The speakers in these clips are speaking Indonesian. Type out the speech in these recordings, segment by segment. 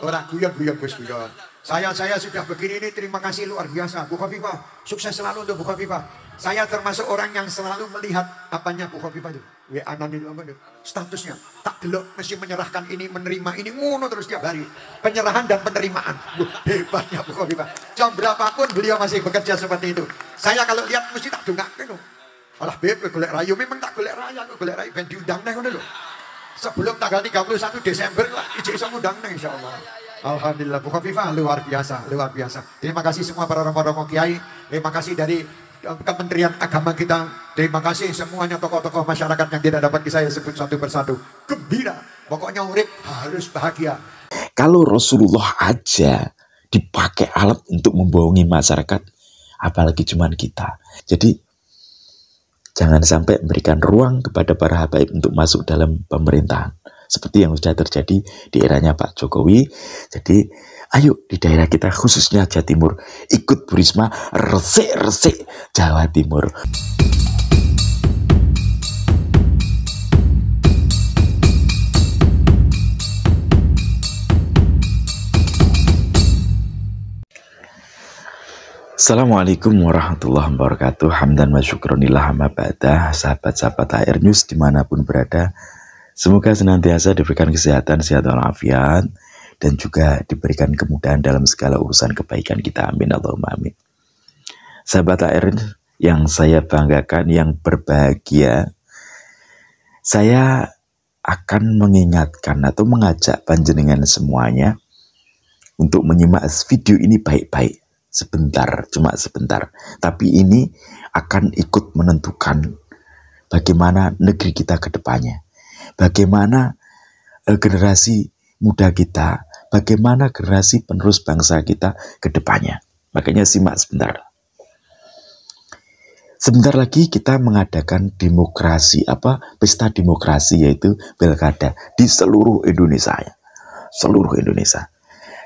Orang guyon-guyon Gus guyon. Saya sudah begini ini, terima kasih luar biasa Bu Khofifah. Sukses selalu untuk Bu Khofifah. Saya termasuk orang yang selalu melihat apanya Bu Khofifah itu. WA-nan itu apa itu? Statusnya. Tak delok mesti menyerahkan ini, menerima ini, ngono terus tiap hari. Penyerahan dan penerimaan. Hebatnya Bu Khofifah. Jam berapapun beliau masih bekerja seperti itu. Saya kalau lihat mesti tak dongakno. Alah beb, golek rayu memang tak golek raya, golek rayu ben diundang neh ngono lho. Sebelum tanggal 31 Desember lah ijek iso ngundang neh insyaallah. Alhamdulillah Bu Khofifah luar biasa, luar biasa. Terima kasih semua para romo-romo kiai. Terima kasih dari Kementerian Agama kita. Terima kasih semuanya tokoh-tokoh masyarakat yang tidak dapat saya sebut satu persatu. Gembira, pokoknya urip harus bahagia. Kalau Rasulullah aja dipakai alat untuk membohongi masyarakat, apalagi cuman kita. Jadi jangan sampai memberikan ruang kepada para habaib untuk masuk dalam pemerintahan. Seperti yang sudah terjadi di eranya Pak Jokowi. Jadi ayo di daerah kita khususnya Jawa Timur ikut Bu Risma resik-resik Jawa Timur. Assalamualaikum warahmatullahi wabarakatuh. Hamdan wa syukronillah amma ba'dah. Sahabat-sahabat HR News dimanapun berada, semoga senantiasa diberikan kesehatan, sehat walafiat, dan juga diberikan kemudahan dalam segala urusan kebaikan kita. Amin Allahumma amin. Sahabat HR yang saya banggakan, yang berbahagia, saya akan mengingatkan atau mengajak panjenengan semuanya untuk menyimak video ini baik-baik. Sebentar, cuma sebentar. Tapi ini akan ikut menentukan bagaimana negeri kita ke depannya. Bagaimana generasi muda kita, bagaimana generasi penerus bangsa kita ke depannya. Makanya simak sebentar. Sebentar lagi kita mengadakan demokrasi, pesta demokrasi, yaitu pilkada di seluruh Indonesia. Seluruh Indonesia.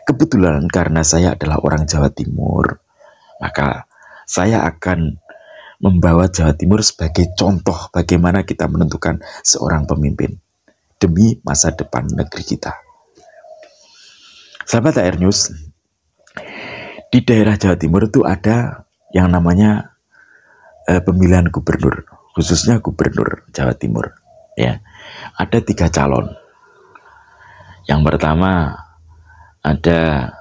Kebetulan karena saya adalah orang Jawa Timur, maka saya akan membawa Jawa Timur sebagai contoh bagaimana kita menentukan seorang pemimpin demi masa depan negeri kita. Sahabat HR News, di daerah Jawa Timur itu ada yang namanya pemilihan gubernur, khususnya gubernur Jawa Timur. Ya, ada 3 calon. Yang pertama ada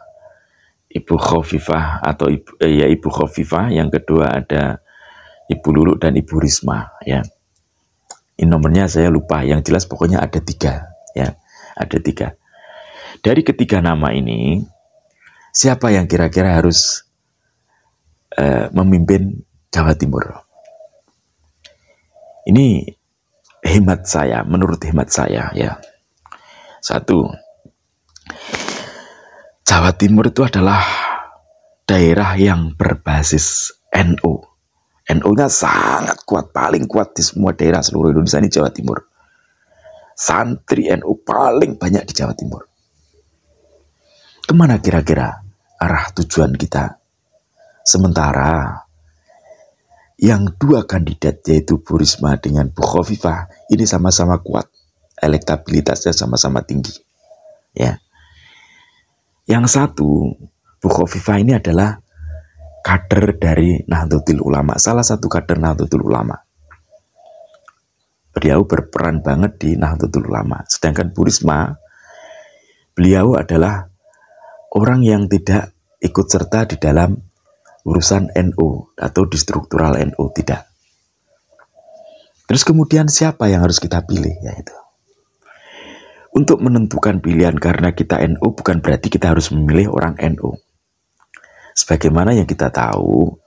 Ibu Khofifah atau Ibu Khofifah, yang kedua ada Ibu Lulu dan Ibu Risma, ya. Ini nomornya saya lupa, yang jelas pokoknya ada 3, ya, ada 3. Dari ketiga nama ini, siapa yang kira-kira harus memimpin Jawa Timur? Ini hemat saya, menurut hemat saya, ya. 1, Jawa Timur itu adalah daerah yang berbasis NU. NU-nya sangat kuat, paling kuat di semua daerah seluruh Indonesia ini Jawa Timur. Santri NU paling banyak di Jawa Timur. Kemana kira-kira arah tujuan kita? Sementara yang 2 kandidat, yaitu Bu Risma dengan Bu Khofifah, ini sama-sama kuat, elektabilitasnya sama-sama tinggi, ya. Yang 1, Bu Khofifah ini adalah kader dari Nahdlatul Ulama, salah satu kader Nahdlatul Ulama. Beliau berperan banget di Nahdlatul Ulama. Sedangkan Bu Risma, beliau adalah orang yang tidak ikut serta di dalam urusan NU atau di struktural NU, tidak. Terus kemudian siapa yang harus kita pilih? Yaitu untuk menentukan pilihan, karena kita NU bukan berarti kita harus memilih orang NU. Sebagaimana yang kita tahu,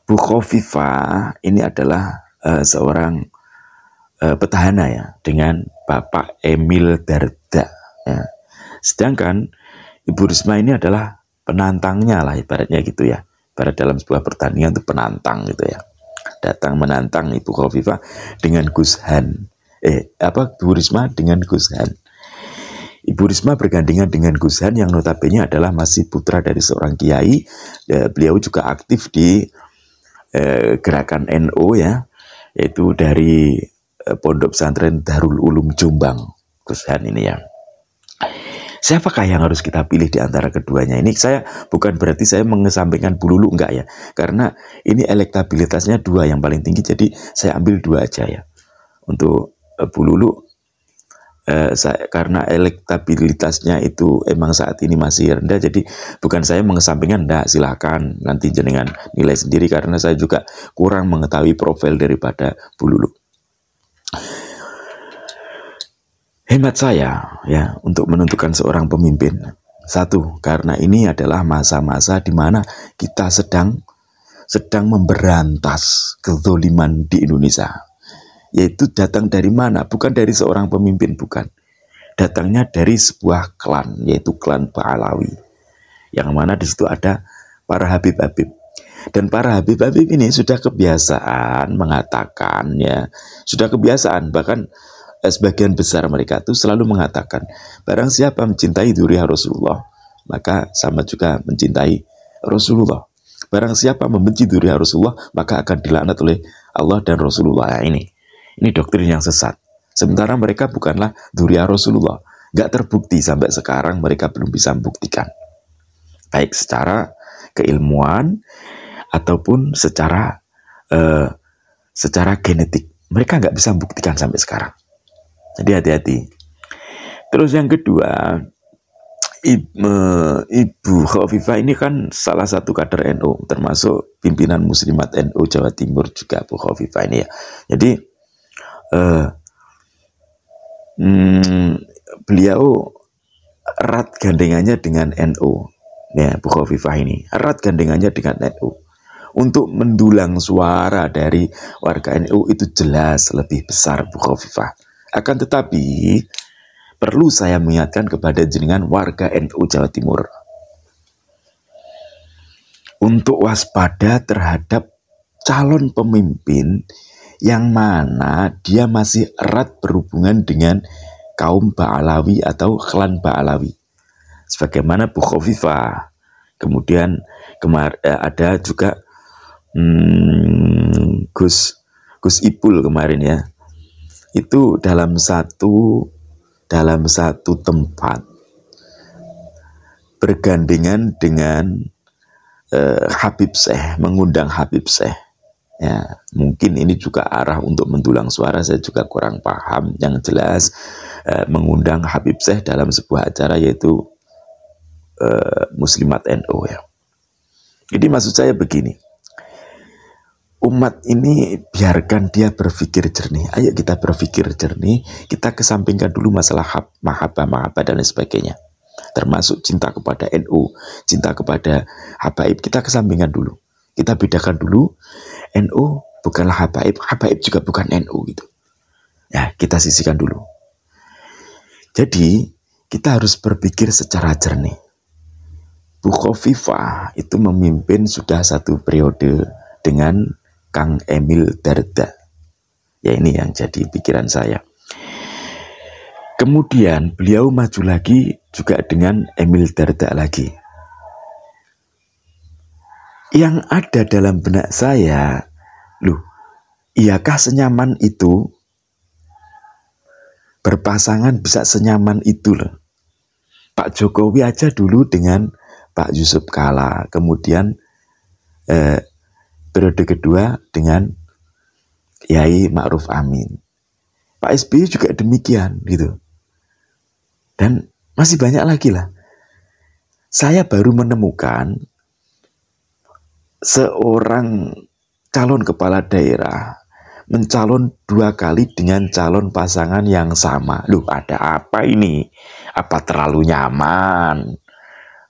Bu Khofifah ini adalah seorang petahana, ya, dengan Bapak Emil Dardak, ya. Sedangkan Ibu Risma ini adalah penantangnya lah, ibaratnya gitu, ya. Ibarat dalam sebuah pertandingan itu penantang gitu, ya. Datang menantang Ibu Khofifah dengan Gus Han. Bu Risma dengan Gus Han. Ibu Risma bergandengan dengan Gus Han yang notabene adalah masih putra dari seorang kiai. Beliau juga aktif di gerakan NU, ya, yaitu dari Pondok Pesantren Darul Ulum Jombang, Gus Han ini, ya. Siapakah yang harus kita pilih di antara keduanya? Ini saya bukan berarti saya mengesampingkan Bu Lulu, enggak ya. Karena ini elektabilitasnya dua yang paling tinggi, jadi saya ambil dua aja ya. Untuk Bu Lulu, karena elektabilitasnya itu emang saat ini masih rendah, jadi bukan saya mengesampingkan, enggak, silahkan nanti jenengan nilai sendiri, karena saya juga kurang mengetahui profil daripada Bu Lulu. Hemat saya ya untuk menentukan seorang pemimpin, satu, karena ini adalah masa-masa di mana kita sedang memberantas kezoliman di Indonesia. Yaitu datang dari mana? Bukan dari seorang pemimpin, bukan. Datangnya dari sebuah klan, yaitu klan Pahlawi. Yang mana di situ ada para habib-habib. Dan para habib-habib ini sudah kebiasaan mengatakan ya, sudah kebiasaan, bahkan sebagian besar mereka itu selalu mengatakan, barang siapa mencintai dzurriyyah Rasulullah, maka sama juga mencintai Rasulullah. Barang siapa membenci dzurriyyah Rasulullah, maka akan dilaknat oleh Allah dan Rasulullah. Nah, ini doktrin yang sesat. Sementara mereka bukanlah dzurriyyah Rasulullah. Gak terbukti sampai sekarang, mereka belum bisa membuktikan. Baik secara keilmuan ataupun secara genetik. Mereka gak bisa membuktikan sampai sekarang. Jadi hati-hati. Terus yang kedua, Ibu Khofifah ini kan salah satu kader NU, termasuk pimpinan Muslimat NU Jawa Timur juga Bu Khofifah ini ya. Jadi beliau erat gandengannya dengan NU ya, Bu Khofifah ini erat gandengannya dengan NU. Untuk mendulang suara dari warga NU itu jelas lebih besar Bu Khofifah. Akan tetapi perlu saya mengingatkan kepada jenengan warga NU Jawa Timur untuk waspada terhadap calon pemimpin yang mana dia masih erat berhubungan dengan kaum Ba'alawi atau klan Ba'alawi. Sebagaimana Bu Khofifah. Kemudian ada juga Gus Ipul kemarin ya. Itu dalam satu tempat bergandengan dengan Habib Syekh, mengundang Habib Syekh. Ya, mungkin ini juga arah untuk mendulang suara, saya juga kurang paham. Yang jelas mengundang Habib Syekh dalam sebuah acara yaitu Muslimat NU ya. Jadi maksud saya begini. Umat ini biarkan dia berpikir jernih. Ayo kita berpikir jernih. Kita kesampingkan dulu masalah mahabbah dan lain sebagainya. Termasuk cinta kepada NU, cinta kepada habaib. Kita kesampingkan dulu. Kita bedakan dulu. NU bukanlah habaib, habaib juga bukan NU gitu. Ya, kita sisihkan dulu. Jadi kita harus berpikir secara jernih. Bu Khofifah itu memimpin sudah satu periode dengan Kang Emil Dardak. Ya, ini yang jadi pikiran saya. Kemudian beliau maju lagi juga dengan Emil Dardak lagi. Yang ada dalam benak saya, loh, iyakah senyaman itu? Berpasangan bisa senyaman itu loh. Pak Jokowi aja dulu dengan Pak Yusuf Kala, kemudian periode kedua dengan Yai Ma'ruf Amin. Pak SBY juga demikian gitu. Dan masih banyak lagi lah. Saya baru menemukan seorang calon kepala daerah mencalon 2 kali dengan calon pasangan yang sama. Loh, ada apa ini? Apa terlalu nyaman?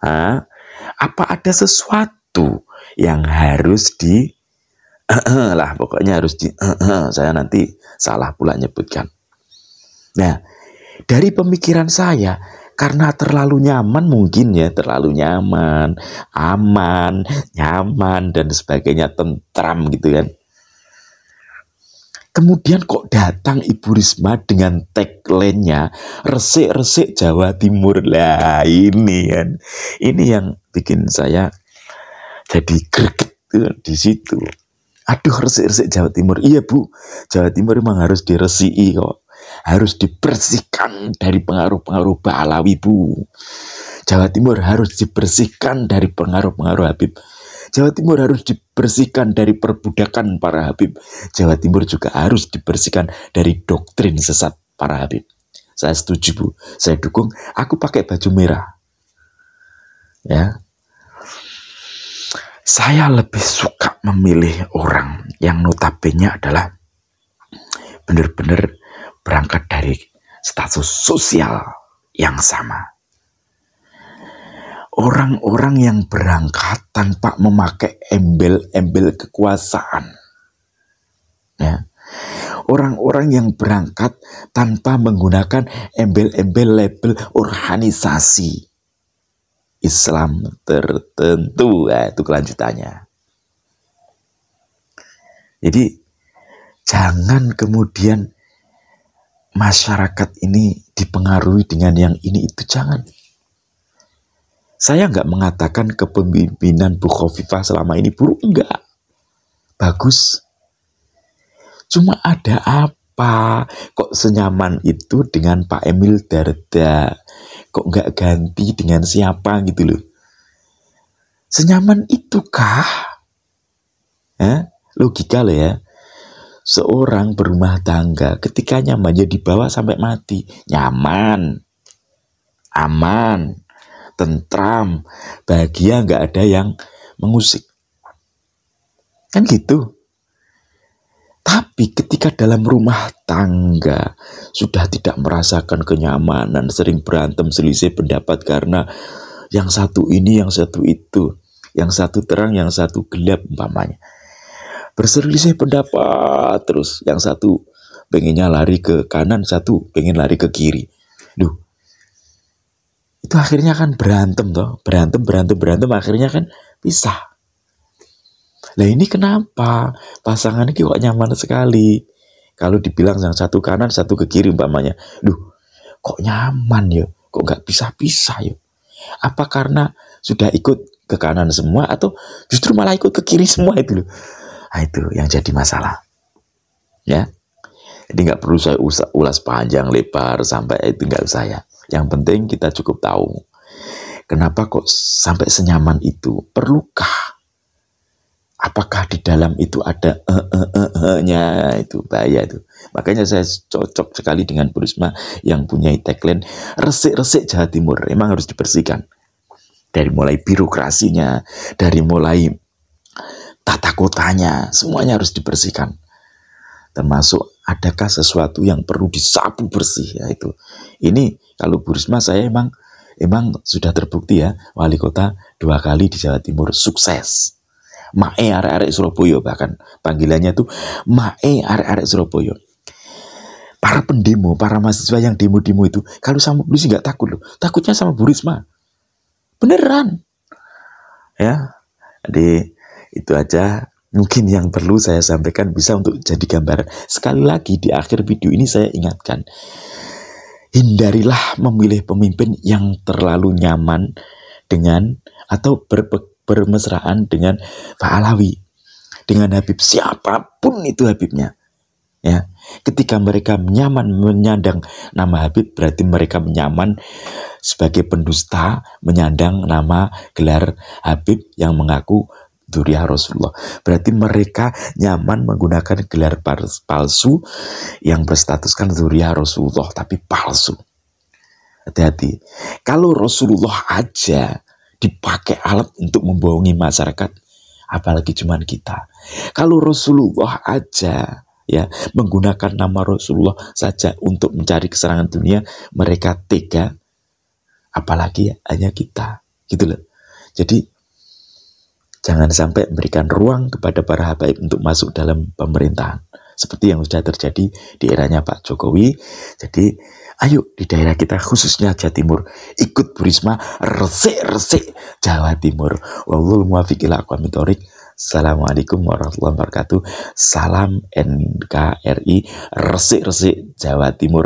Hah? Apa ada sesuatu yang harus pokoknya harus saya nanti salah pula nyebutkan. Nah, dari pemikiran saya, karena terlalu nyaman mungkin ya, terlalu nyaman, aman, nyaman dan sebagainya, tentram gitu kan. Kemudian kok datang Ibu Risma dengan tagline-nya resik-resik Jawa Timur. Lah ini kan, ini yang bikin saya jadi greget di situ. Aduh, resik-resik Jawa Timur. Iya Bu, Jawa Timur memang harus diresiki kok. harus dibersihkan dari pengaruh-pengaruh Ba'alawi, Bu. Jawa Timur harus dibersihkan dari pengaruh-pengaruh Habib. Jawa Timur harus dibersihkan dari perbudakan para Habib. Jawa Timur juga harus dibersihkan dari doktrin sesat para Habib. Saya setuju, Bu. Saya dukung. Aku pakai baju merah. Ya. Saya lebih suka memilih orang yang notabene adalah benar-benar berangkat dari status sosial yang sama. Orang-orang yang berangkat tanpa memakai embel-embel kekuasaan. Ya. Orang-orang yang berangkat tanpa menggunakan embel-embel label organisasi Islam tertentu. Itu kelanjutannya. Jadi jangan kemudian masyarakat ini dipengaruhi dengan yang ini itu, jangan. Saya nggak mengatakan kepemimpinan Bu Khofifah selama ini buruk, enggak. Bagus. Cuma ada apa? Kok senyaman itu dengan Pak Emil Dardak? Kok nggak ganti dengan siapa gitu loh? Senyaman itukah? Logika loh ya. Seorang berumah tangga ketika nyamannya dibawa sampai mati. Nyaman. Aman. Tentram. Bahagia, nggak ada yang mengusik. Kan gitu. Tapi ketika dalam rumah tangga sudah tidak merasakan kenyamanan, sering berantem selisih pendapat karena yang satu ini, yang satu itu, yang satu terang, yang satu gelap umpamanya. Berselisih pendapat terus, yang satu pengennya lari ke kanan, satu pengen lari ke kiri. Duh, itu akhirnya kan berantem toh, berantem, akhirnya kan pisah. Lah ini kenapa pasangan ini kok nyaman sekali? Kalau dibilang yang satu kanan, satu ke kiri umpamanya. Duh, kok nyaman ya? Kok nggak pisah-pisah ya? Apa karena sudah ikut ke kanan semua atau justru malah ikut ke kiri semua itu loh? Nah, itu yang jadi masalah. Ya. Jadi nggak perlu saya ulas panjang lebar sampai itu, nggak usah ya. Yang penting kita cukup tahu kenapa kok sampai senyaman itu. Perlukah? Apakah di dalam itu ada nya itu bahaya itu. Makanya saya cocok sekali dengan Bu Risma yang punya tagline resik-resik Jawa Timur. Emang harus dibersihkan. Dari mulai birokrasinya, dari mulai tata kotanya, semuanya harus dibersihkan. Termasuk adakah sesuatu yang perlu disapu bersih ya itu. Ini kalau Bu Risma saya emang sudah terbukti ya, wali kota 2 kali di Jawa Timur sukses. Mae arek-arek Surabaya, bahkan panggilannya tuh Mae arek-arek Surabaya. Para pendemo, para mahasiswa yang demo-demo itu kalau sama polisi nggak takut loh, takutnya sama Bu Risma. Beneran. Ya. Jadi itu aja mungkin yang perlu saya sampaikan, bisa untuk jadi gambaran. Sekali lagi di akhir video ini saya ingatkan, hindarilah memilih pemimpin yang terlalu nyaman dengan atau bermesraan dengan Ba'alawi, dengan Habib siapapun itu Habibnya. Ya, ketika mereka nyaman menyandang nama Habib, berarti mereka nyaman sebagai pendusta menyandang nama gelar Habib yang mengaku Dzurriyyah Rasulullah. Berarti mereka nyaman menggunakan gelar palsu yang berstatuskan Dzurriyyah Rasulullah tapi palsu. Hati-hati. Kalau Rasulullah aja dipakai alat untuk membohongi masyarakat, apalagi cuman kita. Kalau Rasulullah aja ya menggunakan nama Rasulullah saja untuk mencari kesenangan dunia, mereka tega, apalagi hanya kita, gitu loh. Jadi jangan sampai memberikan ruang kepada para habaib untuk masuk dalam pemerintahan seperti yang sudah terjadi di eranya Pak Jokowi. Jadi ayo di daerah kita khususnya Jawa Timur ikut Bu Risma resik-resik Jawa Timur. Wallahul muwaffiq ila aqwamit thoriq. Assalamualaikum warahmatullahi wabarakatuh. Salam NKRI resik-resik Jawa Timur.